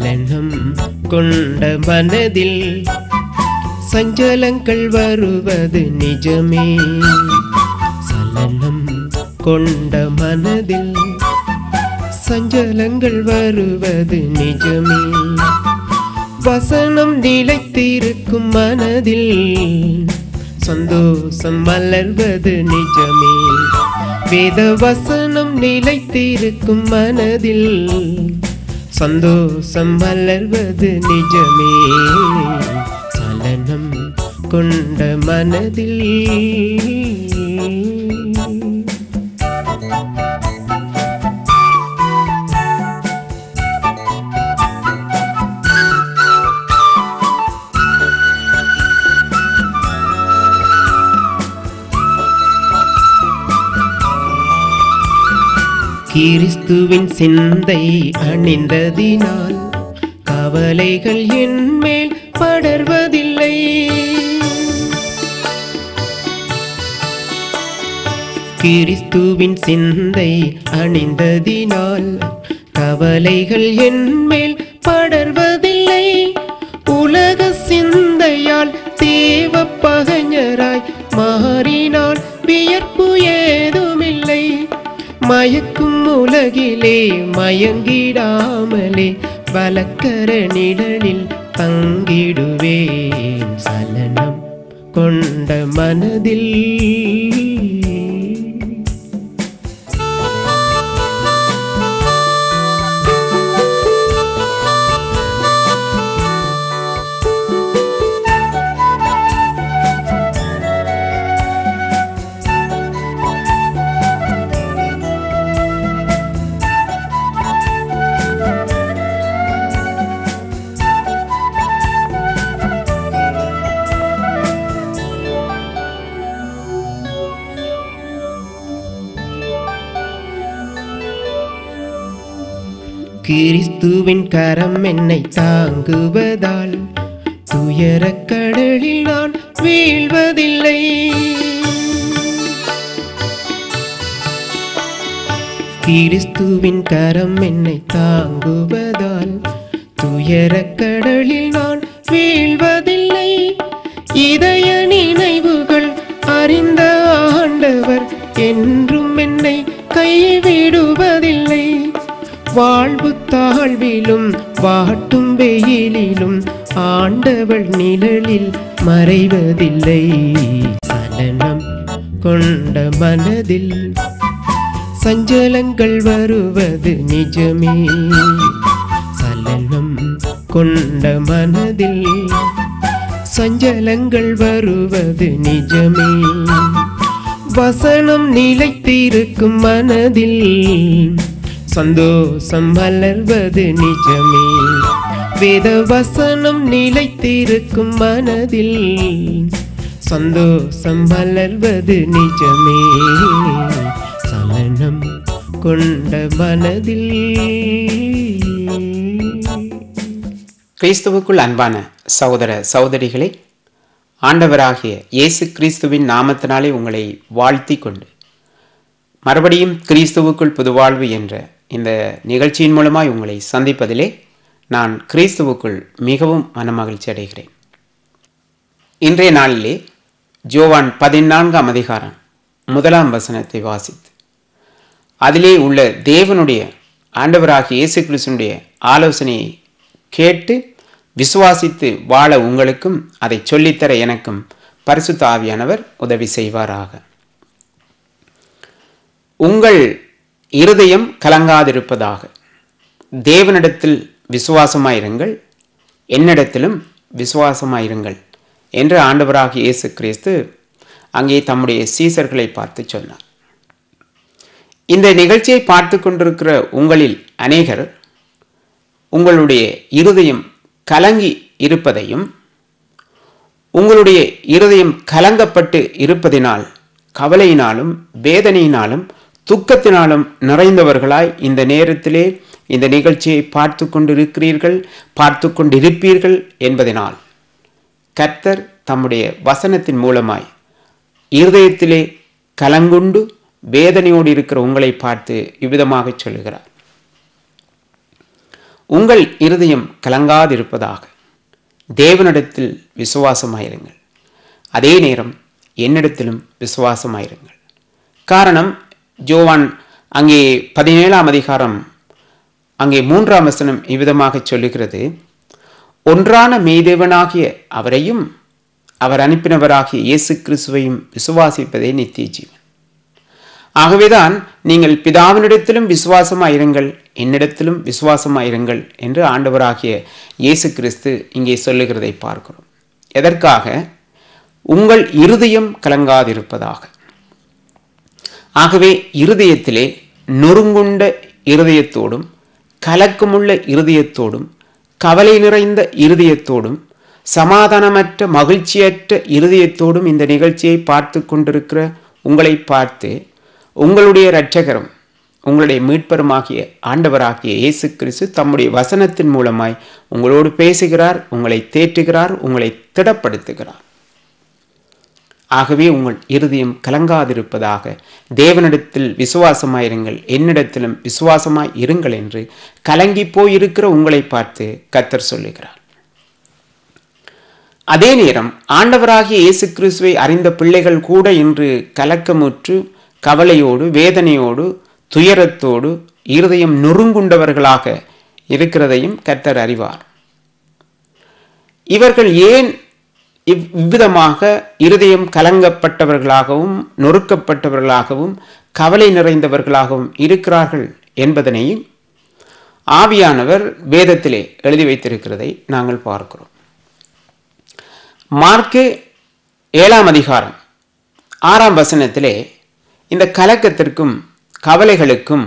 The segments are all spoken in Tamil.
சலனம் கொண்ட மனதில் சஞ்சலங்கள் வருவது நிஜமே. சலனம் கொண்ட மனதில் சஞ்சலங்கள் வருவது நிஜமே. வசனம் நிலைத்திருக்கும் மனதில் சந்தோஷம் மலர்வது நிஜமே. வேத வசனம் நிலைத்திருக்கும் மனதில் சந்தோஷம் மலர்வது நிஜமே. சலனம் கொண்ட மனதில் கிறிஸ்துவின் சிந்தை அணிந்ததினால் கவலைகள் என் மேல் படர்வதில்லை. கிறிஸ்துவின் சிந்தை அணிந்ததினால் கவலைகள் என் மேல் படர்வதில்லை. உலக சிந்தையால் தேவ பகைஞராய் மாறினால் வியர்ப்பு ஏதுமில்லை. மயக்கும் உலகிலே மயங்கிடாமலே வலக்கர நிழலில் தங்கிடுவேன். சலனம் கொண்ட மனதில் கிறிஸ்துவின் கரம் என்னை தாங்குவதால் துயரக் கடலில் நான் வீழ்வதில்லை. கிறிஸ்துவின் கரம் என்னை தாங்குவதால் துயரக் கடலில் நான் வீழ்வதில்லை. இதய நினைவுகள் அறிந்த ஆண்டவர் என்றும் என்னை கைவிடுவதில்லை. வாழ்வு தாழ்விலும் வாட்டும் வெயிலிலும் ஆண்டவள் நிழலில் மறைவதில்லை. சலனம் கொண்ட மனதில் சஞ்சலங்கள் வருவது நிஜமே. சலனம் கொண்ட மனதில் சஞ்சலங்கள் வருவது நிஜமே. வசனம் நிலைத்திருக்கும் மனதில் சந்தோஷம் மலர்வது நிஜமே. வேத வசனம் நிலைத்திருக்கும் மனதில் சந்தோஷம் மலர்வது நிஜமே. சலனம் கொண்ட மனதில். கிறிஸ்துவுக்குள் அன்பான சகோதர சகோதரிகளே, ஆண்டவராகிய இயேசு கிறிஸ்துவின் நாமத்தினாலே உங்களை வாழ்த்தி கொண்டு மறுபடியும் கிறிஸ்துவுக்குள் புதுவாழ்வு என்ற இந்த நிகழ்ச்சியின் மூலமாய் உங்களை சந்திப்பதிலே நான் கிறிஸ்துவுக்குள் மிகவும் மனமகிழ்ச்சி அடைகிறேன். இன்றைய நாளிலே யோவான் 14ஆம் அதிகாரம் 1ஆம் வசனத்தை வாசித்து அதிலே உள்ள தேவனுடைய ஆண்டவராகிய இயேசு கிறிஸ்துவினுடைய ஆலோசனையை கேட்டு விசுவாசித்து வாழ உங்களுக்கும் அதை சொல்லித்தர எனக்கும் பரிசுத்த ஆவியானவர் உதவி செய்வாராக. உங்கள் இருதயம் கலங்காதிருப்பதாக, தேவனிடத்தில் விசுவாசமாயிருங்கள், என்னிடத்திலும் விசுவாசமாயிருங்கள் என்று ஆண்டவராகிய இயேசு கிறிஸ்து அங்கே தம்முடைய சீசர்களை பார்த்து சொன்னார். இந்த நிகழ்ச்சியை பார்த்து கொண்டிருக்கிற உங்களில் அநேகர் உங்களுடைய இருதயம் கலங்கி இருப்பதையும் உங்களுடைய இருதயம் கலங்கப்பட்டு இருப்பதினால் கவலையினாலும் வேதனையினாலும் துக்கத்தினாலும் நிறைந்தவர்களாய் இந்த நேரத்திலே இந்த நிகழ்ச்சியை பார்த்து கொண்டிருப்பீர்கள் என்பதனால் கர்த்தர் தம்முடைய வசனத்தின் மூலமாய் இருதயத்திலே கலங்குண்டு வேதனையோடு இருக்கிற உங்களை பார்த்து இவ்விதமாக சொல்லுகிறார். உங்கள் இருதயம் கலங்காதிருப்பதாக. தேவனிடத்தில் விசுவாசமாயிருங்கள், அதே நேரம் என்னிடத்திலும் விசுவாசமாயிருங்கள். காரணம், யோவான் அங்கே 17ஆம் அதிகாரம் அங்கே 3ஆம் வசனம் இவ்விதமாக சொல்லுகிறது, ஒன்றான மெய்தேவனாகிய அவரையும் அவர் அனுப்பினவராகிய இயேசு கிறிஸ்துவையும் விசுவாசிப்பதே நித்திய ஜீவன். ஆகவேதான் நீங்கள் பிதாவினிடத்திலும் விசுவாசமாயிருங்கள், என்னிடத்திலும் விசுவாசமாயிருங்கள் என்று ஆண்டவராகிய இயேசு கிறிஸ்து இங்கே சொல்லுகிறதை பார்க்கிறோம். எதற்காக? உங்கள் இருதயம் கலங்காதிருப்பதாக. ஆகவே இருதயத்திலே நொறுங்குண்ட இருதயத்தோடும், கலக்கமுள்ள இருதயத்தோடும், கவலை நிறைந்த இருதயத்தோடும், சமாதானமற்ற மகிழ்ச்சியற்ற இருதயத்தோடும் இந்த நிகழ்ச்சியை பார்த்து கொண்டிருக்கிற உங்களை பார்த்து உங்களுடைய இரட்சகரும் உங்களுடைய மீட்பருமாகிய ஆண்டவராகிய இயேசு கிறிஸ்து தம்முடைய வசனத்தின் மூலமாய் உங்களோடு பேசுகிறார், உங்களை தேற்றுகிறார், உங்களை திடப்படுத்துகிறார். ஆகவே உங்கள் இருதயம் கலங்காதிருப்பதாக. தேவனிடத்தில் விசுவாசமாயிருங்கள், என்னிடத்திலும் விசுவாசமாய் இருங்கள் என்று கலங்கி போயிருக்கிற உங்களை பார்த்து கர்த்தர் சொல்லுகிறார். அதே நேரம் ஆண்டவராகிய இயேசு கிறிஸ்துவை அறிந்த பிள்ளைகள் கூட இன்று கலக்கமுற்று கவலையோடு, வேதனையோடு, துயரத்தோடு, இருதயம் நொறுங்குண்டவர்களாக இருக்கிறதையும் கர்த்தர் அறிவார். இவர்கள் ஏன் இவ்விதமாக இருதயம் கலங்கப்பட்டவர்களாகவும், நொறுக்கப்பட்டவர்களாகவும், கவலை நிறைந்தவர்களாகவும் இருக்கிறார்கள் என்பதனையும் ஆவியானவர் வேதத்திலே எழுதி வைத்திருக்கிறதை நாங்கள் பார்க்கிறோம். மார்க்கு 7ஆம் அதிகாரம் 6ஆம் வசனத்திலே இந்த கலக்கத்திற்கும் கவலைகளுக்கும்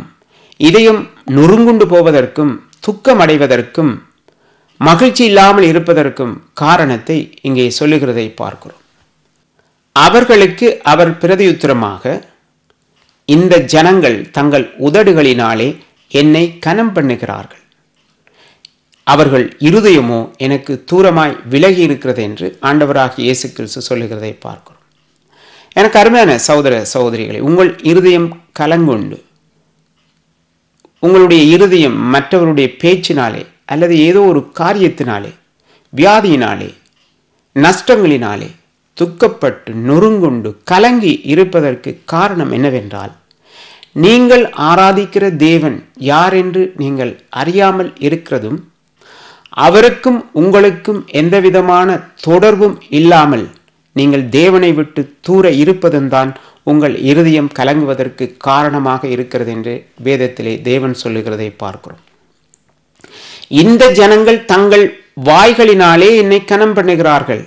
இதயம் நொறுங்குண்டு போவதற்கும் துக்கமடைவதற்கும் மகிழ்ச்சி இல்லாமல் இருப்பதற்கும் காரணத்தை இங்கே சொல்லுகிறதை பார்க்கிறோம். அவர்களுக்கு அவர் பிரதியுத்தரமாக, இந்த ஜனங்கள் தங்கள் உதடுகளினாலே என்னை கனம் பண்ணுகிறார்கள், அவர்கள் இருதயமோ எனக்கு தூரமாய் விலகி இருக்கிறது என்று ஆண்டவராகிய இயேசு கிறிஸ்து சொல்லுகிறதை பார்க்கிறோம். எனக்கு அருமையான சகோதர சகோதரிகளை, உங்கள் இருதயம் கலங்குண்டு, உங்களுடைய இருதயம் மற்றவருடைய பேச்சினாலே அல்லது ஏதோ ஒரு காரியத்தினாலே, வியாதியினாலே, நஷ்டங்களினாலே துக்கப்பட்டு நொறுங்குண்டு கலங்கி இருப்பதற்கு காரணம் என்னவென்றால், நீங்கள் ஆராதிக்கிற தேவன் யார் என்று நீங்கள் அறியாமல் இருக்கிறதும், அவருக்கும் உங்களுக்கும் எந்தவிதமான தொடர்பும் இல்லாமல் நீங்கள் தேவனை விட்டு தூர இருப்பதும் தான் உங்கள் இருதயம் கலங்குவதற்கு காரணமாக இருக்கிறது என்று வேதத்திலே தேவன் சொல்லுகிறதை பார்க்கிறோம். இந்த ஜனங்கள் தங்கள் வாய்களினாலே என்னை கனம் பண்ணுகிறார்கள்,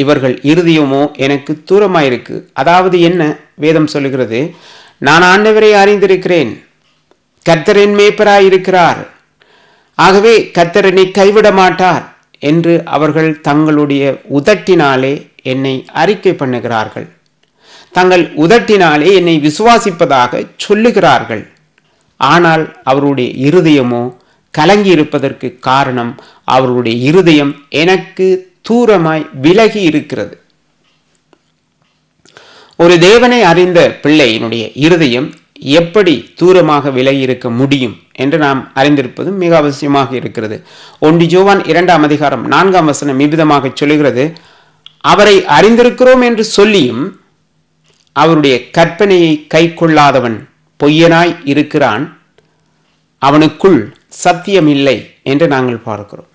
இவர்கள் இருதயமோ எனக்கு தூரமாயிருக்கு. அதாவது என்ன வேதம் சொல்லுகிறது? நான் ஆண்டவரை அறிந்திருக்கிறேன், கர்த்தர் என் மேய்ப்பராய் இருக்கிறார், ஆகவே கர்த்தர் என்னை கைவிட மாட்டார் என்று அவர்கள் தங்களுடைய உதட்டினாலே என்னை அறிக்கை பண்ணுகிறார்கள், தங்கள் உதட்டினாலே என்னை விசுவாசிப்பதாக சொல்லுகிறார்கள். ஆனால் அவருடைய இருதயமோ கலங்கி இருப்பதற்கு காரணம், அவருடைய இருதயம் எனக்கு தூரமாய் விலகி இருக்கிறது. ஒரு தேவனை அறிந்த பிள்ளையினுடைய இருதயம் எப்படி தூரமாக விலகி இருக்க முடியும் என்று நாம் அறிந்திருப்பதும் மிக அவசியமாக இருக்கிறது. 1 யோவான் 2ஆம் அதிகாரம் 4ஆம் வசனம் இவ்விதமாக சொல்லுகிறது, அவரை அறிந்திருக்கிறோம் என்று சொல்லியும் அவருடைய கற்பனையை கை கொள்ளாதவன் பொய்யனாய் இருக்கிறான், அவனுக்குள் சத்தியம் இல்லை என்று நாங்கள் பார்க்கிறோம்.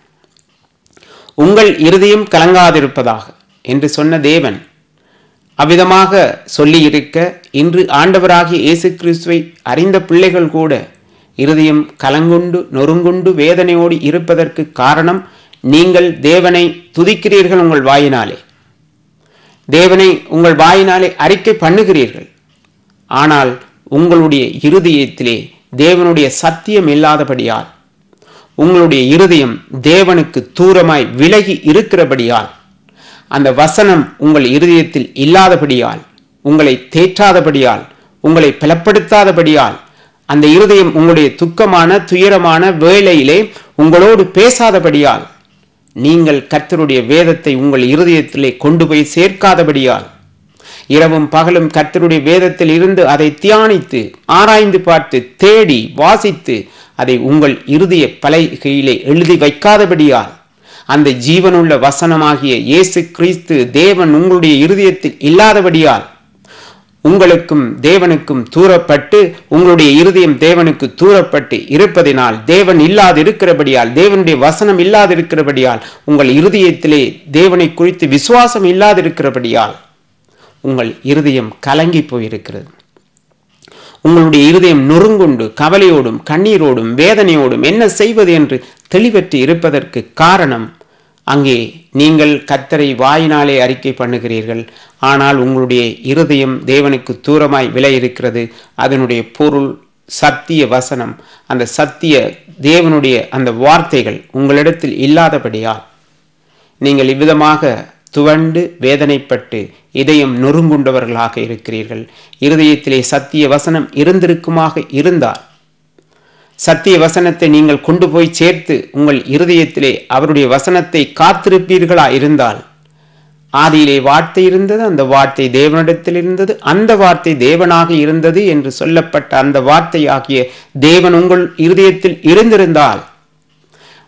உங்கள் இருதயம் கலங்காதிருப்பதாக என்று சொன்ன தேவன் அவ்விதமாக சொல்லியிருக்க, இன்று ஆண்டவராகிய இயேசு கிறிஸ்துவை அறிந்த பிள்ளைகள் கூட இருதயம் கலங்குண்டு நொறுங்குண்டு வேதனையோடு இருப்பதற்கு காரணம், நீங்கள் தேவனை துதிக்கிறீர்கள், உங்கள் வாயினாலே தேவனை உங்கள் வாயினாலே அறிக்கை பண்ணுகிறீர்கள், ஆனால் உங்களுடைய இருதயத்திலே தேவனுடைய சத்தியம் இல்லாதபடியால், உங்களுடைய இருதயம் தேவனுக்கு தூரமாய் விலகி இருக்கிறபடியால், அந்த வசனம் உங்கள் இருதயத்தில் இல்லாதபடியால், உங்களை தேற்றாதபடியால், உங்களை பலப்படுத்தாதபடியால், அந்த இருதயம் உங்களுடைய துக்கமான துயரமான வேளையிலே உங்களோடு பேசாதபடியால், நீங்கள் கர்த்தருடைய வேதத்தை உங்கள் இருதயத்திலே கொண்டு போய் சேர்க்காதபடியால், இரவும் பகலும் கர்த்தருடைய வேதத்தில் இருந்து அதை தியானித்து ஆராய்ந்து பார்த்து தேடி வாசித்து அதை உங்கள் இருதய பலகையிலே எழுதி வைக்காதபடியால், அந்த ஜீவனுள்ள வசனமாகிய இயேசு கிறிஸ்து தேவன் உங்களுடைய இருதயத்தில் இல்லாதபடியால், உங்களுக்கும் தேவனுக்கும் தூரப்பட்டு, உங்களுடைய இருதயம் தேவனுக்கு தூரப்பட்டு இருப்பதினால், தேவன் இல்லாதிருக்கிறபடியால், தேவனுடைய வசனம் இல்லாதிருக்கிறபடியால், உங்கள் இருதயத்திலே தேவனை குறித்து விசுவாசம் இல்லாதிருக்கிறபடியால் உங்கள் இருதயம் கலங்கி போயிருக்கிறது. உங்களுடைய இருதயம் நொறுங்குண்டு கவலையோடும் கண்ணீரோடும் வேதனையோடும் என்ன செய்வது என்று தெளிவற்று இருப்பதற்கு காரணம், அங்கே நீங்கள் கர்த்தரை வாயினாலே அறிக்கை பண்ணுகிறீர்கள், ஆனால் உங்களுடைய இருதயம் தேவனுக்கு தூரமாய் விலை இருக்கிறது. அதனுடைய பொருள் சத்திய வசனம், அந்த சத்திய தேவனுடைய அந்த வார்த்தைகள் உங்களிடத்தில் இல்லாதபடியால் நீங்கள் இவ்விதமாக துவண்டு வேதனைப்பட்டு இதயம் நொறுங்குண்டவர்களாக இருக்கிறீர்கள். இருதயத்திலே சத்திய வசனம் இருந்திருக்குமாக இருந்தால், சத்திய வசனத்தை நீங்கள் கொண்டு போய் சேர்த்து உங்கள் இருதயத்திலே அவருடைய வசனத்தை காத்திருப்பீர்களா இருந்தால், ஆதியிலே வார்த்தை இருந்தது, அந்த வார்த்தை தேவனிடத்தில் இருந்தது, அந்த வார்த்தை தேவனாக இருந்தது என்று சொல்லப்பட்ட அந்த வார்த்தையாகிய தேவன் உங்கள் இருதயத்தில் இருந்திருந்தால்,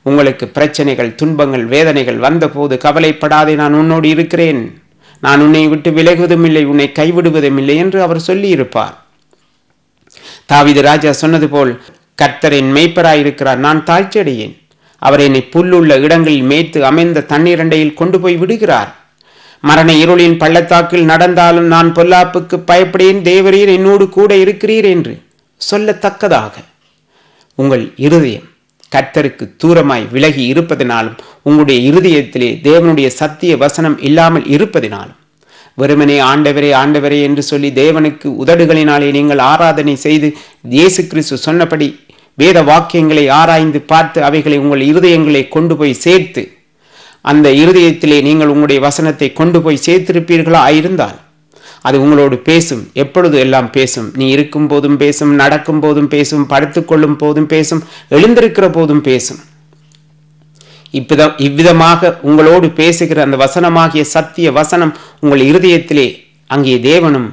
உங்களுக்கு பிரச்சனைகள் துன்பங்கள் வேதனைகள் வந்தபோது கவலைப்படாதே, நான் உன்னோடு இருக்கிறேன், நான் உன்னை விட்டு விலகுவதும் இல்லை, உன்னை கைவிடுவதும் இல்லை என்று அவர் சொல்லி இருப்பார். தாவீது ராஜா சொன்னது போல், கர்த்தரின் மேய்ப்பராயிருக்கிறார், நான் தாழ்ச்சி அடையேன், அவர் என்னை புல்லுள்ள இடங்களில் மேய்த்து அமைந்த தண்ணீரண்டையில் கொண்டு போய் விடுகிறார். மரண இருளின் பள்ளத்தாக்கில் நடந்தாலும் நான் பொல்லாப்புக்கு பயப்படேன், தேவரீர் என்னோடு கூட இருக்கிறீர் என்று சொல்லத்தக்கதாக உங்கள் இருதயம் கர்த்தருக்கு தூரமாய் விலகி இருப்பதினாலும், உங்களுடைய இருதயத்திலே தேவனுடைய சத்திய வசனம் இல்லாமல் இருப்பதினாலும், வெறுமனே ஆண்டவரே ஆண்டவரே என்று சொல்லி தேவனுக்கு உதடுகளினாலே நீங்கள் ஆராதனை செய்து இயேசு கிறிஸ்து சொன்னபடி வேத வாக்கியங்களை ஆராய்ந்து பார்த்து அவைகளை உங்கள் இருதயங்களை கொண்டு போய் சேர்த்து, அந்த இருதயத்திலே நீங்கள் உங்களுடைய வசனத்தை கொண்டு போய் சேர்த்திருப்பீர்களா இருந்தால், அது உங்களோடு பேசும். எப்பொழுது எல்லாம் பேசும். நீ இருக்கும் போதும் பேசும், நடக்கும் போதும் பேசும், படுத்துக்கொள்ளும் போதும் பேசும், எழுந்திருக்கிற போதும் பேசும். இவ்விதமாக உங்களோடு பேசுகிற அந்த வசனமாகிய சத்திய வசனம் உங்கள் இருதயத்திலே, அங்கே தேவனும்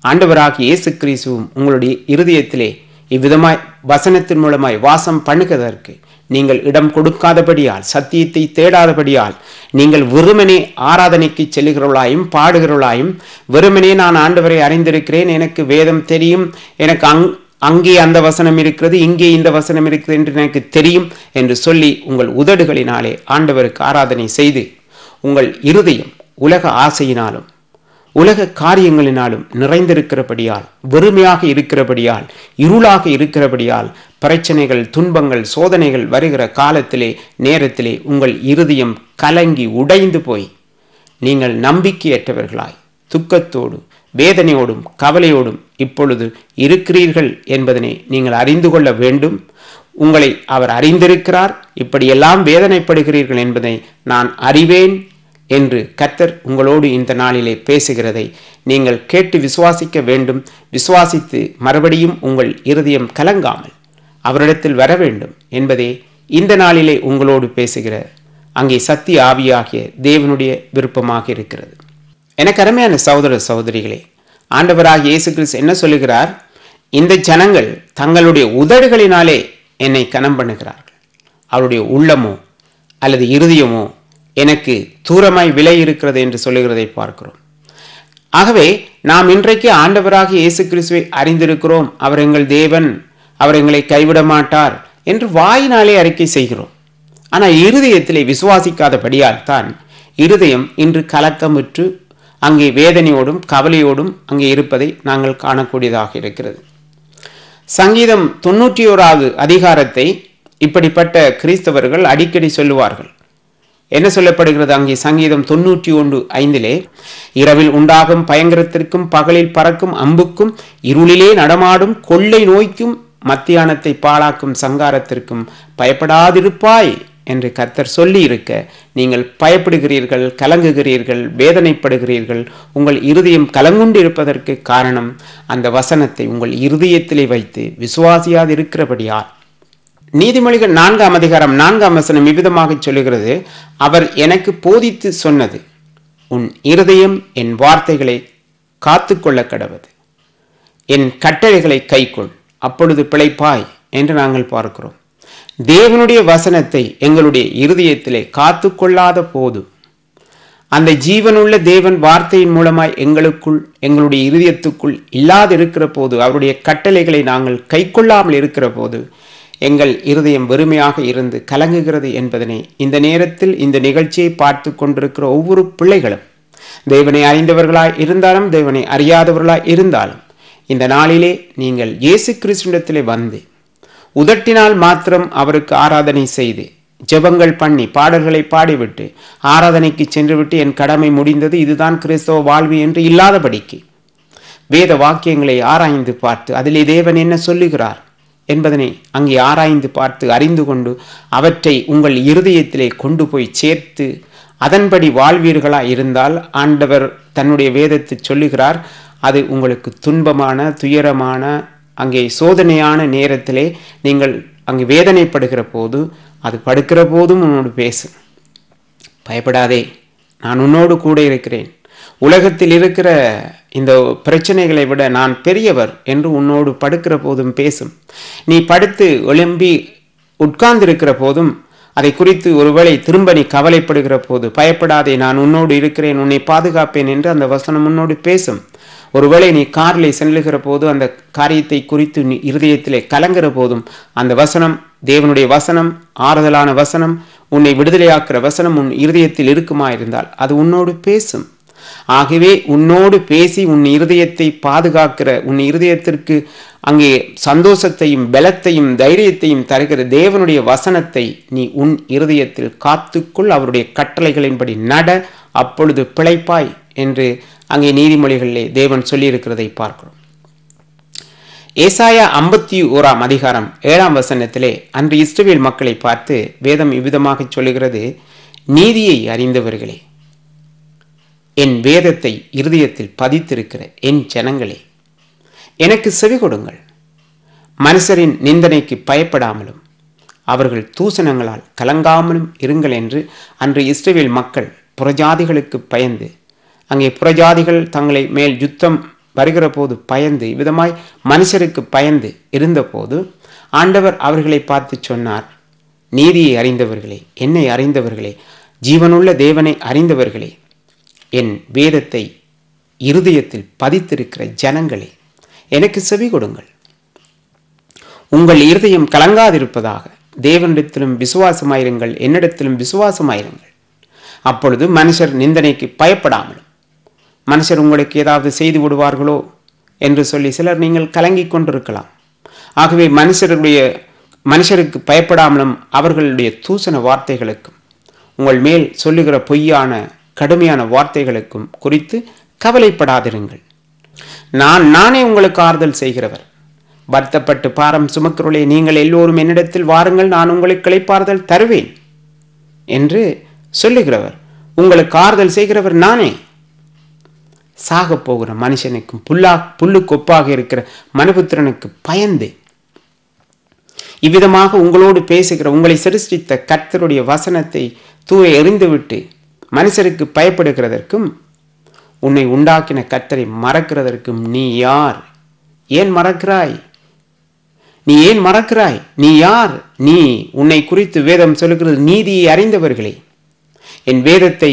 ஆண்டவராகிய இயேசு கிறிஸ்துவும் உங்களுடைய இருதயத்திலே இவ்விதமாய் வசனத்தின் மூலமாய் வாசம் பண்ணுவதற்கு நீங்கள் இடம் கொடுக்காதபடியால், சத்தியத்தை தேடாதபடியால், நீங்கள் வெறுமனே ஆராதனைக்கு செல்லுகிறவளாயும் பாடுகிறவளாயும், வெறுமனே நான் ஆண்டவரை அறிந்திருக்கிறேன், எனக்கு வேதம் தெரியும், எனக்கு அங்கே அந்த வசனம் இருக்கிறது, இங்கே இந்த வசனம் இருக்கிறது என்று எனக்கு தெரியும் என்று சொல்லி உங்கள் உதடுகளினாலே ஆண்டவருக்கு ஆராதனை செய்து, உங்கள் இருதயம் உலக ஆசையினாலும் உலக காரியங்களினாலும் நிறைந்திருக்கிறபடியால், வெறுமையாக இருக்கிறபடியால், இருளாக இருக்கிறபடியால், பிரச்சனைகள் துன்பங்கள் சோதனைகள் வருகிற காலத்திலே நேரத்திலே உங்கள் இருதயம் கலங்கி உடைந்து போய் நீங்கள் நம்பிக்கையற்றவர்களாய் துக்கத்தோடு வேதனையோடும் கவலையோடும் இப்பொழுது இருக்கிறீர்கள் என்பதனை நீங்கள் அறிந்து கொள்ள வேண்டும். உங்களை அவர் அறிந்திருக்கிறார், இப்படியெல்லாம் வேதனைப்படுகிறீர்கள் என்பதை நான் அறிவேன் என்று கர்த்தர் உங்களோடு இந்த நாளிலே பேசுகிறதை நீங்கள் கேட்டு விசுவாசிக்க வேண்டும். விசுவாசித்து மறுபடியும் உங்கள் இருதயம் கலங்காமல் அவரிடத்தில் வர வேண்டும் என்பதே இந்த நாளிலே உங்களோடு பேசுகிற அங்கே சத்திய ஆவியாகிய தேவனுடைய விருப்பமாக இருக்கிறது. எனக்கு அருமையான சகோதர சகோதரிகளே, ஆண்டவராகிய இயேசு கிறிஸ்து என்ன சொல்லுகிறார்? இந்த ஜனங்கள் தங்களுடைய உதடுகளினாலே என்னை கனம் பண்ணுகிறார்கள், அவருடைய உள்ளமோ அல்லது இருதயமோ எனக்கு தூரமாய் விலை இருக்கிறது என்று சொல்லுகிறதை பார்க்கிறோம். ஆகவே நாம் இன்றைக்கு ஆண்டவராகிய இயேசு கிறிஸ்துவை அறிந்திருக்கிறோம், அவர் எங்கள் தேவன், அவர் எங்களை கைவிட மாட்டார் என்று வாயினாலே அறிக்கை செய்கிறோம். ஆனால் இருதயத்திலே விசுவாசிக்காதபடியால் தான் இருதயம் இன்று கலக்கமுற்று அங்கே வேதனையோடும் கவலையோடும் அங்கே இருப்பதை நாங்கள் காணக்கூடியதாக இருக்கிறது. சங்கீதம் 91வது அதிகாரத்தை இப்படிப்பட்ட கிறிஸ்தவர்கள் அடிக்கடி சொல்லுவார்கள். என்ன சொல்லப்படுகிறது? அங்கே சங்கீதம் 91:5 இரவில் உண்டாகும் பயங்கரத்திற்கும் பகலில் பறக்கும் அம்புக்கும் இருளிலே நடமாடும் கொள்ளை நோய்க்கும் மத்தியானத்தை பாழாக்கும் சங்காரத்திற்கும் பயப்படாதிருப்பாய் என்று கர்த்தர் சொல்லி இருக்க, நீங்கள் பயப்படுகிறீர்கள், கலங்குகிறீர்கள், வேதனைப்படுகிறீர்கள். உங்கள் இருதயம் கலங்குண்டு இருப்பதற்கு காரணம் அந்த வசனத்தை உங்கள் இருதயத்திலே வைத்து விசுவாசியாது இருக்கிறபடியால். நீதிமொழிகள் 4ஆம் அதிகாரம் 4ஆம் வசனம் இவ்விதமாக சொல்லுகிறது, அவர் எனக்கு போதித்து சொன்னது, உன் இருதயம் என் வார்த்தைகளை காத்து கொள்ள கடவது, என் கட்டளைகளை கைக்கொள், அப்பொழுது பிழைப்பாய் என்று நாங்கள் பார்க்கிறோம். தேவனுடைய வசனத்தை எங்களுடைய இருதயத்திலே காத்து கொள்ளாத போது, அந்த ஜீவனுள்ள தேவன் வார்த்தையின் மூலமாய் எங்களுடைய இருதயத்துக்குள் இல்லாதிருக்கிற போது, அவருடைய கட்டளைகளை நாங்கள் கை கொள்ளாமல் இருக்கிற போது எங்கள் இருதயம் வெறுமையாக இருந்து கலங்குகிறது என்பதனை இந்த நேரத்தில் இந்த நிகழ்ச்சியை பார்த்து கொண்டிருக்கிற ஒவ்வொரு பிள்ளைகளும், தேவனை அறிந்தவர்களாய் இருந்தாலும் தேவனை அறியாதவர்களாய் இருந்தாலும், இந்த நாளிலே நீங்கள் இயேசு கிறிஸ்துவிடத்திலே வந்து உதட்டினால் மாத்திரம் அவருக்கு ஆராதனை செய்து ஜெபங்கள் பண்ணி பாடல்களை பாடிவிட்டு ஆராதனைக்கு சென்றுவிட்டு என் கடமை முடிந்தது, இதுதான் கிறிஸ்தவ வாழ்வு என்று இல்லாதபடிக்கு வேத வாக்கியங்களை ஆராய்ந்து பார்த்து அதிலே தேவன் என்ன சொல்லுகிறார் என்பதனை அங்கே ஆராய்ந்து பார்த்து அறிந்து கொண்டு அவற்றை உங்கள் இருதயத்திலே கொண்டு போய் சேர்த்து அதன்படி வாழ்வீர்களா இருந்தால், ஆண்டவர் தன்னுடைய வேதத்தை சொல்லுகிறார், அது உங்களுக்கு துன்பமான துயரமான அங்கே சோதனையான நேரத்திலே நீங்கள் அங்கே வேதனைப்படுகிற போது, அது படுக்கிற போதும் உன்னோடு பேசும். பயப்படாதே, நான் உன்னோடு கூட இருக்கிறேன், உலகத்தில் இருக்கிற இந்த பிரச்சனைகளை விட நான் பெரியவர் என்று உன்னோடு படுக்கிற போதும் பேசும். நீ படுத்து எழும்பி உட்கார்ந்திருக்கிற போதும் அதை குறித்து ஒருவேளை திரும்ப நீ கவலைப்படுகிற போது, பயப்படாதே, நான் உன்னோடு இருக்கிறேன், உன்னை பாதுகாப்பேன் என்று அந்த வசனம் உன்னோடு பேசும். ஒருவேளை நீ காரில் செல்லுகிற போது அந்த காரியத்தை குறித்து நீ இருதயத்திலே கலங்குற போதும் அந்த வசனம், தேவனுடைய வசனம், ஆறுதலான வசனம், உன்னை விடுதலையாக்குற வசனம் உன் இருதயத்தில் இருக்குமா இருந்தால் அது உன்னோடு பேசும். ஆகவே உன்னோடு பேசி உன் இருதயத்தை பாதுகாக்கிற, உன் இருதயத்திற்கு அங்கே சந்தோஷத்தையும் பலத்தையும் தைரியத்தையும் தருகிற தேவனுடைய வசனத்தை நீ உன் இருதயத்தில் காத்துக்குள், அவருடைய கட்டளைகளின்படி நட, அப்பொழுது பிழைப்பாய் என்று அங்கே நீதிமொழிகளிலே தேவன் சொல்லியிருக்கிறதை பார்க்கிறோம். ஏசாயா 51 அதிகாரம் 7 வசனத்திலே அன்று இஸ்ரவேல் மக்களை பார்த்து வேதம் இவ்விதமாக சொல்லுகிறது, நீதியை அறிந்தவர்களே, என் வேதத்தை இருதயத்தில் பதித்திருக்கிற என் ஜனங்களே, எனக்கு செவி கொடுங்கள். மனுஷரின் நிந்தனைக்கு பயப்படாமலும் அவர்கள் தூசணங்களால் கலங்காமலும் இருங்கள் என்று அன்று இஸ்ரவேல் மக்கள் புறஜாதிகளுக்கு பயந்து, அங்கே புறஜாதிகள் தங்களை மேல் யுத்தம் வருகிற போது பயந்து, விதமாய் மனுஷருக்கு பயந்து இருந்தபோது ஆண்டவர் அவர்களை பார்த்து சொன்னார், நீதியை அறிந்தவர்களே, என்னை அறிந்தவர்களே, ஜீவனுள்ள தேவனை அறிந்தவர்களே, என் வேதத்தை இருதயத்தில் பதித்திருக்கிற ஜனங்களே, எனக்கு செவி கொடுங்கள். உங்கள் இருதயம் கலங்காதிருப்பதாக தேவனிடத்திலும் விசுவாசமாயிருங்கள், என்னிடத்திலும் விசுவாசமாயிருங்கள். அப்பொழுது மனுஷர் நிந்தனைக்கு பயப்படாமலும், மனுஷர் உங்களுக்கு ஏதாவது செய்து விடுவார்களோ என்று சொல்லி சிலர் நீங்கள் கலங்கி கொண்டிருக்கலாம். ஆகவே மனுஷருக்கு பயப்படாமலும் அவர்களுடைய தூசண வார்த்தைகளுக்கும் உங்கள் மேல் சொல்லுகிற பொய்யான கடுமையான வார்த்தைகளுக்கும் குறித்து கவலைப்படாதிருங்கள். நானே உங்களுக்கு ஆறுதல் செய்கிறவர். வருத்தப்பட்டு பாரம் சுமக்கிறவர்களே, நீங்கள் எல்லோரும் என்னிடத்தில் வாருங்கள், நான் உங்களுக்கு இளைப்பாறுதல் தருவேன் என்று சொல்லுகிறவர், உங்களுக்கு ஆறுதல் செய்கிறவர் நானே. சாக போகிற மனுஷனுக்கும் புல்லுக்கு ஒப்பாக இருக்கிற மனுபுத்திரனுக்கு பயந்து இவ்விதமாக உங்களோடு பேசுகிற உங்களை சிருஷ்டித்த கர்த்தருடைய வசனத்தை தூர எறிந்துவிட்டு மனுஷருக்கு பயப்படுகிறதற்கும் உன்னை உண்டாக்கின கர்த்தரை மறக்கிறதற்கும் நீ யார்? ஏன் மறக்கிறாய்? நீ ஏன் மறக்கிறாய்? நீ யார்? நீ உன்னை குறித்து வேதம் சொல்லுகிறது, நீதியை அறிந்தவர்களே, என் வேதத்தை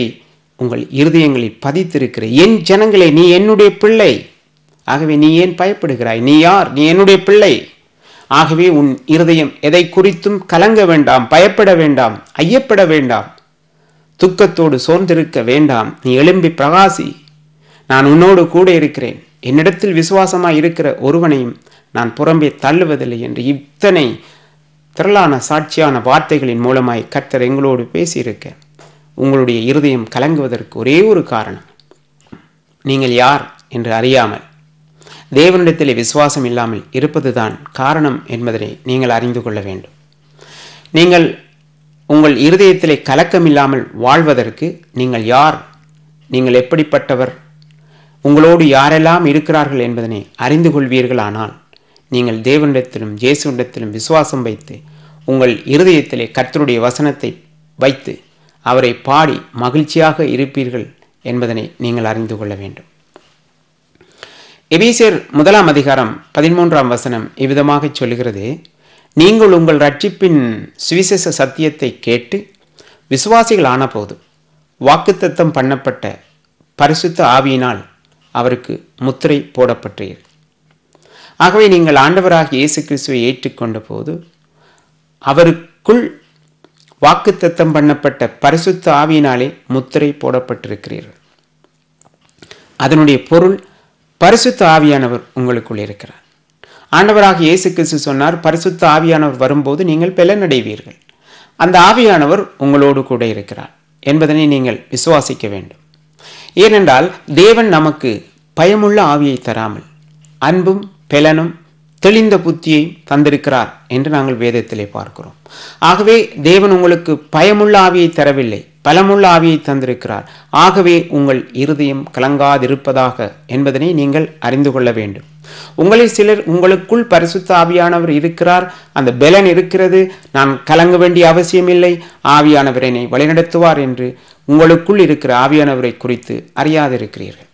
உங்கள் இருதயங்களில் பதித்திருக்கிற என் ஜனங்களே, நீ என்னுடைய பிள்ளை. ஆகவே நீ ஏன் பயப்படுகிறாய்? நீ யார்? நீ என்னுடைய பிள்ளை. ஆகவே உன் இருதயம் எதை குறித்தும் கலங்க வேண்டாம், பயப்பட வேண்டாம், ஐயப்பட வேண்டாம், துக்கத்தோடு சோர்ந்திருக்க வேண்டாம். நீ எழும்பி பிரகாசி, நான் உன்னோடு கூட இருக்கிறேன், என்னிடத்தில் விசுவாசமாய் இருக்கிற ஒருவனையும் நான் புறம்பே தள்ளுவதில்லை என்று இத்தனை திரளான சாட்சியான வார்த்தைகளின் மூலமாய் கர்த்தர் எங்களோடு பேசியிருக்க உங்களுடைய இருதயம் கலங்குவதற்கு ஒரே ஒரு காரணம், நீங்கள் யார் என்று அறியாமல் தேவனிடத்திலே விசுவாசம் இல்லாமல் இருப்பதுதான் காரணம் என்பதை நீங்கள் அறிந்து கொள்ள வேண்டும். நீங்கள் உங்கள் இருதயத்திலே கலக்கம் இல்லாமல் வாழ்வதற்கு நீங்கள் யார், நீங்கள் எப்படிப்பட்டவர், உங்களோடு யாரெல்லாம் இருக்கிறார்கள் என்பதனை அறிந்து கொள்வீர்களானால் நீங்கள் தேவனிடத்திலும் இயேசுவிடத்திலும் விசுவாசம் வைத்து உங்கள் இருதயத்திலே கர்த்தருடைய வசனத்தை வைத்து அவரை பாடி மகிழ்ச்சியாக இருப்பீர்கள் என்பதனை நீங்கள் அறிந்து கொள்ள வேண்டும். எபேசியர் 1 அதிகாரம் 13 வசனம் இவ்விதமாக சொல்லுகிறது, நீங்கள் உங்கள் ரட்சிப்பின் சுவிசேஷ சத்தியத்தை கேட்டு விசுவாசிகள் ஆனபோது வாக்குத்தத்தம் பண்ணப்பட்ட பரிசுத்த ஆவியினால் அவருக்கு முத்திரை போடப்பட்டீர்கள். ஆகவே நீங்கள் ஆண்டவராகிய இயேசு கிறிஸ்துவை ஏற்றுக்கொண்ட போது அவருக்குள் வாக்குத்தத்தம் பண்ணப்பட்ட பரிசுத்த ஆவியினாலே முத்திரை போடப்பட்டிருக்கிறீர்கள். அதனுடைய பொருள் பரிசுத்த ஆவியானவர் உங்களுக்குள் இருக்கிறார். ஆண்டவராகிய இயேசு கிறிஸ்து சொன்னார், பரிசுத்த ஆவியானவர் வரும்போது நீங்கள் பலனடைவீர்கள். அந்த ஆவியானவர் உங்களோடு கூட இருக்கிறார் என்பதனை நீங்கள் விசுவாசிக்க வேண்டும். ஏனென்றால் தேவன் நமக்கு பயமுள்ள ஆவியை தராமல் அன்பும் பெலனும் தெளிந்த புத்தியை தந்திருக்கிறார் என்று நாங்கள் வேதத்திலே பார்க்கிறோம். ஆகவே தேவன் உங்களுக்கு பயமுள்ள ஆவியை தரவில்லை, பலமுள்ள ஆவியை தந்திருக்கிறார். ஆகவே உங்கள் இருதயம் கலங்காதிருப்பதாக என்பதனை நீங்கள் அறிந்து கொள்ள வேண்டும். உங்களில் சிலர் உங்களுக்குள் பரிசுத்த ஆவியானவர் இருக்கிறார், அந்த பெலன் இருக்கிறது, நான் கலங்க வேண்டிய அவசியம் இல்லை, ஆவியானவர் என்னை வழிநடத்துவார் என்று உங்களுக்குள் இருக்கிற ஆவியானவரை குறித்து அறியாதிருக்கிறீர்கள்.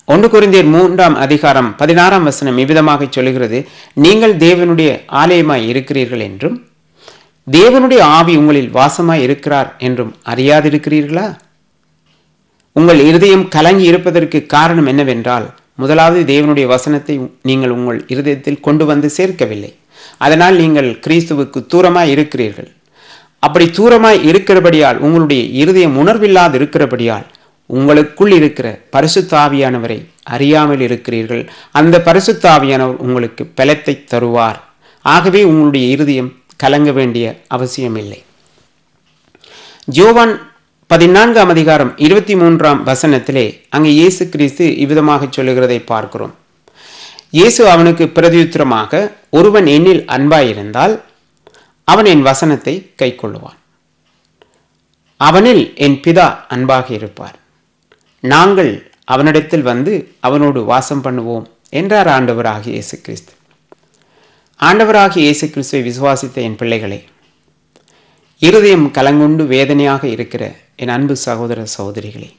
1 கொரிந்தியர் 3:16 இவ்விதமாக சொல்கிறது, நீங்கள் தேவனுடைய ஆலயமாய் இருக்கிறீர்கள் என்றும் தேவனுடைய ஆவி உங்களில் வாசமாய் இருக்கிறார் என்றும் அறியாதிருக்கிறீர்களா? உங்கள் இருதயம் கலங்கி இருப்பதற்கு காரணம் என்னவென்றால், முதலாவது தேவனுடைய வசனத்தை நீங்கள் உங்கள் இருதயத்தில் கொண்டு வந்து சேர்க்கவில்லை. அதனால் நீங்கள் கிறிஸ்துவுக்கு தூரமாய் இருக்கிறீர்கள். அப்படி தூரமாய் இருக்கிறபடியால், உங்களுடைய இருதயம் உணர்வில்லாது இருக்கிறபடியால் உங்களுக்குள் இருக்கிற பரிசுத்த ஆவியானவரை அறியாமல் இருக்கிறீர்கள். அந்த பரிசுத்த ஆவியானவர் உங்களுக்கு பலத்தை தருவார். ஆகவே உங்களுடைய இருதயம் கலங்க வேண்டிய அவசியமில்லை. யோவான் 14:23 அங்கே இயேசு கிறிஸ்து இவ்விதமாக சொல்லுகிறதை பார்க்கிறோம். இயேசு அவனுக்கு பிரதியுத்தரமாக, ஒருவன் என்னில் அன்பாயிருந்தால் அவன் என் வசனத்தை கைக்கொள்ளுவான். அவனில் என் பிதா அன்பாக இருப்பார். நாங்கள் அவனிடத்தில் வந்து அவனோடு வாசம் பண்ணுவோம் என்றார் ஆண்டவராகிய இயேசு கிறிஸ்து. ஆண்டவராகிய இயேசு கிறிஸ்துவை விசுவாசித்த என் பிள்ளைகளே, இருதயம் கலங்குண்டு வேதனையாக இருக்கிற என் அன்பு சகோதர சகோதரிகளே,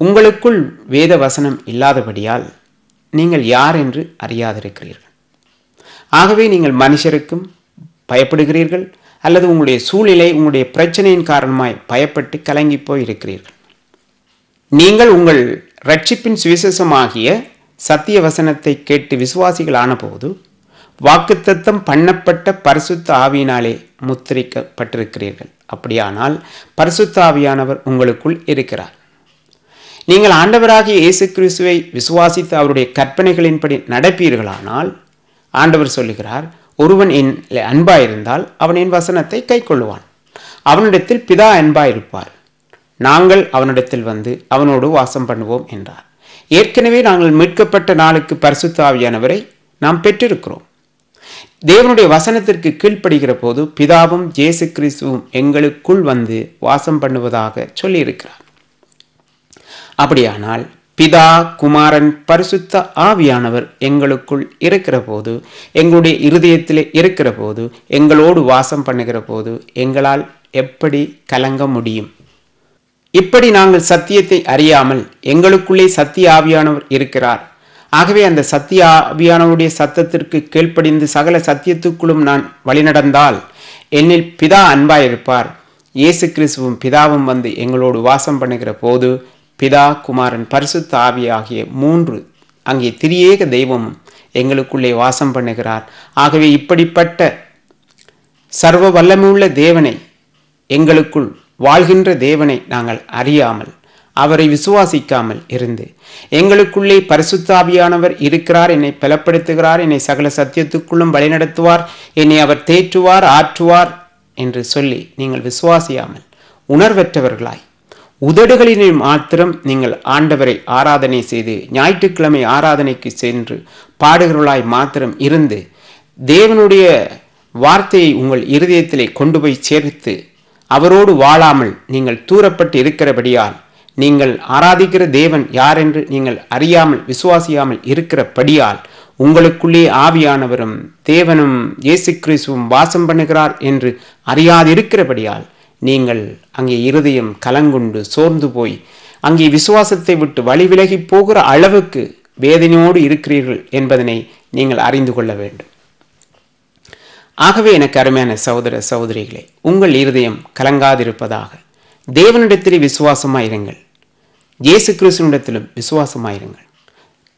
உங்களுக்குள் வேத வசனம் இல்லாதபடியால் நீங்கள் யார் என்று அறியாதிருக்கிறீர்கள். ஆகவே நீங்கள் மனுஷருக்கும் பயப்படுகிறீர்கள், அல்லது உங்களுடைய சூழ்நிலை, உங்களுடைய பிரச்சனையின் காரணமாய் பயப்பட்டு கலங்கி போய் இருக்கிறீர்கள். நீங்கள் உங்கள் ரட்சிப்பின் சுவிசேஷமாகிய சத்திய வசனத்தை கேட்டு விசுவாசிகள் ஆனபோது வாக்குத்தத்தம் பண்ணப்பட்ட பரிசுத்த ஆவியினாலே முத்திரிக்கப்பட்டிருக்கிறீர்கள். அப்படியானால் பரிசுத்த ஆவியானவர் உங்களுக்குள் இருக்கிறார். நீங்கள் ஆண்டவராகிய இயேசு கிறிஸ்துவை விசுவாசித்து அவருடைய கற்பனைகளின்படி நடப்பீர்களானால், ஆண்டவர் சொல்லுகிறார், ஒருவன் என் அன்பாயிருந்தால் அவன் என் வசனத்தை கைக்கொள்ளுவான். அவனிடத்தில் பிதா அன்பாயிருப்பார். நாங்கள் அவனிடத்தில் வந்து அவனோடு வாசம் பண்ணுவோம் என்றார். ஏற்கனவே நாங்கள் மீட்கப்பட்ட நாளுக்கு பரிசுத்த ஆவியானவரை நாம் பெற்றிருக்கிறோம். தேவனுடைய வசனத்திற்கு கீழ்ப்படுகிற போது பிதாவும் இயேசு கிறிஸ்துவும் எங்களுக்குள் வந்து வாசம் பண்ணுவதாக சொல்லியிருக்கிறார். அப்படியானால் பிதா, குமாரன், பரிசுத்த ஆவியானவர் எங்களுக்குள் இருக்கிற போது, எங்களுடைய இருதயத்திலே இருக்கிற போது, எங்களோடு வாசம் பண்ணுகிற போது எங்களால் எப்படி கலங்க முடியும்? இப்படி நாங்கள் சத்தியத்தை அறியாமல் எங்களுக்குள்ளே சத்திய ஆவியானவர் இருக்கிறார். ஆகவே அந்த சத்திய ஆவியானவருடைய சத்தத்திற்கு கீழ்ப்படிந்து சகல சத்தியத்துக்குள்ளும் நான் வழிநடந்தால் என்னில் பிதா அன்பாயிருப்பார். இயேசு கிறிஸ்துவும் பிதாவும் வந்து எங்களோடு வாசம் பண்ணுகிற போது பிதா, குமாரன், பரிசுத்த ஆவி ஆகிய 3 அங்கே திரியேக தெய்வமும் எங்களுக்குள்ளே வாசம் பண்ணுகிறார். ஆகவே இப்படிப்பட்ட சர்வ வல்லமையுள்ள தேவனை, எங்களுக்குள் வாழ்கின்ற தேவனை நாங்கள் அறியாமல், அவரை விசுவாசிக்காமல் இருந்து எங்களுக்குள்ளே பரிசுத்த ஆவியானவர் இருக்கிறார், என்னை பலப்படுத்துகிறார், என்னை சகல சத்தியத்துக்குள்ளும் வழிநடத்துவார், என்னை அவர் தேற்றுவார், ஆற்றுவார் என்று சொல்லி நீங்கள் விசுவாசியாமல் உணர்வற்றவர்களாய் உதடுகளினை மாத்திரம் நீங்கள் ஆண்டவரை ஆராதனை செய்து ஞாயிற்றுக்கிழமை ஆராதனைக்கு சென்று பாடுகிறவர்களாய் மாத்திரம் இருந்து தேவனுடைய வார்த்தையை உங்கள் இருதயத்திலே கொண்டு போய் சேர்த்து அவரோடு வாழாமல் நீங்கள் தூரப்பட்டு இருக்கிறபடியால், நீங்கள் ஆராதிக்கிற தேவன் யார் என்று நீங்கள் அறியாமல் விசுவாசியாமல் இருக்கிறபடியால், உங்களுக்குள்ளே ஆவியானவரும் தேவனும் இயேசு கிறிஸ்துவும் வாசம் பண்ணுகிறார் என்று அறியாதிருக்கிறபடியால் நீங்கள் அங்கே இருதயம் கலங்குண்டு சோர்ந்து போய் அங்கே விசுவாசத்தை விட்டு வழி விலகி போகிற அளவுக்கு வேதனையோடு இருக்கிறீர்கள் என்பதனை நீங்கள் அறிந்து கொள்ள வேண்டும். ஆகவே எனக்கு அருமையான சகோதர சகோதரிகளே, உங்கள் இருதயம் கலங்காதிருப்பதாக. தேவனிடத்திலே விசுவாசமாயிருங்கள், இயேசு கிறிஸ்துவினிடத்திலும் விசுவாசமாயிருங்கள்.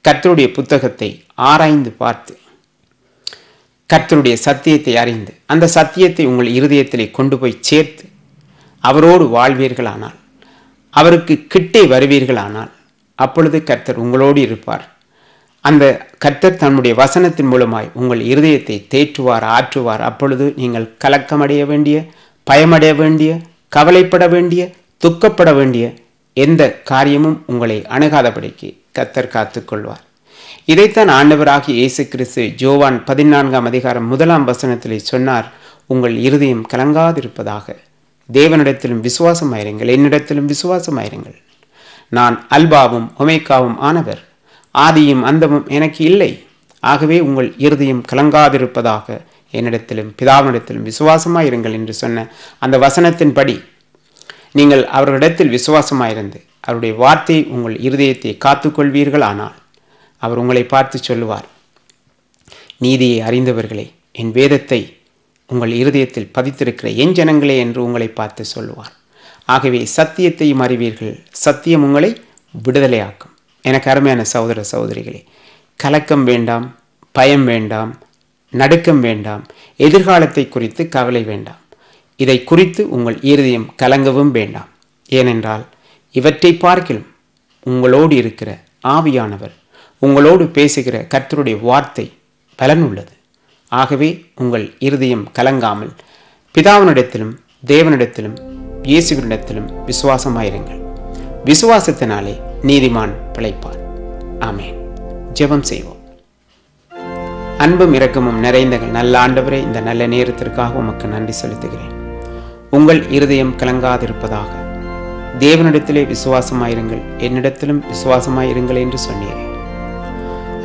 கர்த்தருடைய புத்தகத்தை ஆராய்ந்து பார்த்து கர்த்தருடைய சத்தியத்தை அறிந்து அந்த சத்தியத்தை உங்கள் இருதயத்திலே கொண்டு போய் சேர்த்து அவரோடு வாழ்வீர்களானால், அவருக்கு கிட்டே வருவீர்களானால், அப்பொழுது கர்த்தர் உங்களோடு இருப்பார். அந்த கர்த்தர் தன்னுடைய வசனத்தின் மூலமாய் உங்கள் இருதயத்தை தேற்றுவார், ஆற்றுவார். அப்பொழுது நீங்கள் கலக்கமடைய வேண்டிய, பயமடைய வேண்டிய, கவலைப்பட வேண்டிய, துக்கப்பட வேண்டிய எந்த காரியமும் உங்களை அணுகாதபடிக்கு கர்த்தர் காத்துக்கொள்வார். இதைத்தான் ஆண்டவராகிய இயேசு கிறிஸ்து யோவான் 14:1 சொன்னார், உங்கள் இருதயம் கலங்காதிருப்பதாக. தேவனிடத்திலும் விசுவாசமாயிருங்கள், என்னிடத்திலும் விசுவாசமாயிருங்கள். நான் அல்பாவும் ஒமேகாவும் ஆனவர், ஆதியும் அந்தமும் எனக்கு இல்லை. ஆகவே உங்கள் இருதயம் கலங்காதிருப்பதாக என்னிடத்திலும் பிதாவினிடத்திலும் விசுவாசமாயிருங்கள் என்று சொன்ன அந்த வசனத்தின்படி நீங்கள் அவர்களிடத்தில் விசுவாசமாயிருந்து அவருடைய வார்த்தையை உங்கள் இருதயத்தை காத்துக்கொள்வீர்கள். ஆனால் அவர் உங்களை பார்த்து சொல்லுவார், நீதியை அறிந்தவர்களே, என் வேதத்தை உங்கள் இருதயத்தில் பதித்திருக்கிற என் ஜனங்களே என்று உங்களை பார்த்து சொல்லுவார். ஆகவே சத்தியத்தையும் அறிவீர்கள், சத்தியம் உங்களை விடுதலையாக்கும். எனக்கு அருமையான சகோதர சகோதரிகளே, கலக்கம் வேண்டாம், பயம் வேண்டாம், நடுக்கம் வேண்டாம், எதிர்காலத்தை குறித்து கவலை வேண்டாம். இதை குறித்து உங்கள் இருதயம் கலங்கவும் வேண்டாம். ஏனென்றால் இவற்றை பார்க்கிலும் உங்களோடு இருக்கிற ஆவியானவர், உங்களோடு பேசுகிற கர்த்தருடைய வார்த்தை பலனுள்ளது. ஆகவே உங்கள் இருதயம் கலங்காமல் பிதாவினிடத்திலும் தேவனிடத்திலும் இயேசுவினிடத்திலும் விசுவாசமாயிருங்கள். விசுவாசத்தினாலே நீதிமான் பிழைப்பார். ஆமென். ஜெபம் செய்வோம். அன்பும் இரக்கமும் நிறைந்த நல்ல ஆண்டவரே, இந்த நல்ல நேரத்திற்காக உமக்கு நன்றி செலுத்துகிறேன். உங்கள் இருதயம் கலங்காதிருப்பதாக. தேவனிடத்திலே விசுவாசமாயிருங்கள், என்னிடத்திலும் விசுவாசமாயிருங்கள் என்று சொன்னீர்கள்.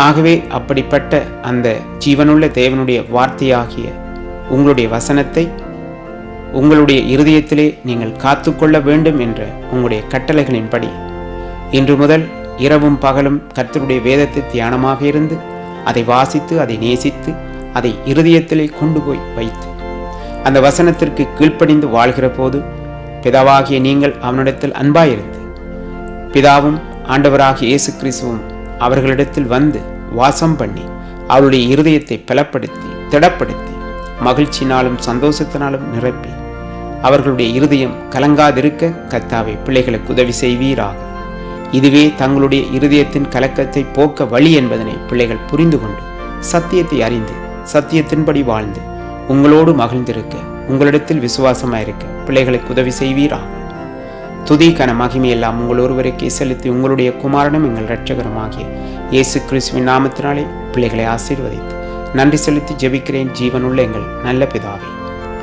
ஆகவே அப்படிப்பட்ட அந்த ஜீவனுள்ள தேவனுடைய வார்த்தையாகிய உங்களுடைய வசனத்தை உங்களுடைய இருதயத்திலே நீங்கள் காத்துக்கொள்ள வேண்டும் என்ற உங்களுடைய கட்டளைகளின்படி இன்று முதல் இரவும் பகலும் கர்த்தருடைய வேதத்தை தியானமாக இருந்து அதை வாசித்து, அதை நேசித்து, அதை இருதயத்திலே கொண்டு போய் வைத்து அந்த வசனத்திற்கு கீழ்ப்படிந்து வாழ்கிற போது பிதாவாகிய நீங்கள் அவனிடத்தில் அன்பாயிருந்து பிதாவும் ஆண்டவராகிய இயேசு கிறிஸ்துவும் அவர்களிடத்தில் வந்து வாசம் பண்ணி அவருடைய இருதயத்தை பலப்படுத்தி திடப்படுத்தி மகிழ்ச்சினாலும் சந்தோஷத்தினாலும் நிரப்பி அவர்களுடைய இருதயம் கலங்காதிருக்க கர்த்தாவே பிள்ளைகளுக்கு உதவி செய்வீராக. இதுவே தங்களுடைய இருதயத்தின் கலக்கத்தை போக்க வழி என்பதனை பிள்ளைகள் புரிந்து கொண்டு சத்தியத்தை அறிந்து சத்தியத்தின்படி வாழ்ந்து உங்களோடு மகிழ்ந்திருக்க, உங்களிடத்தில் விசுவாசமாயிருக்க பிள்ளைகளுக்கு உதவி செய்வீராக. துதிக்கான மகிமையெல்லாம் உங்கள் ஒருவருக்கே செலுத்தி உங்களுடைய குமாரனும் எங்கள் இரட்சகருமாகிய இயேசு கிறிஸ்துவின் நாமத்தினாலே பிள்ளைகளை ஆசீர்வதித்து நன்றி செலுத்தி ஜெபிக்கிறேன் ஜீவனுள்ள எங்கள் நல்ல பிதாவே.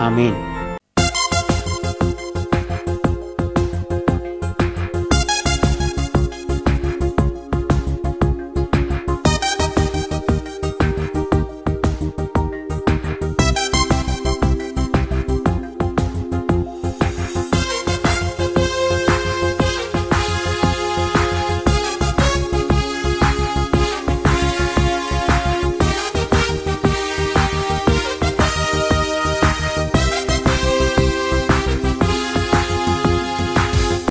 ஆமேன்.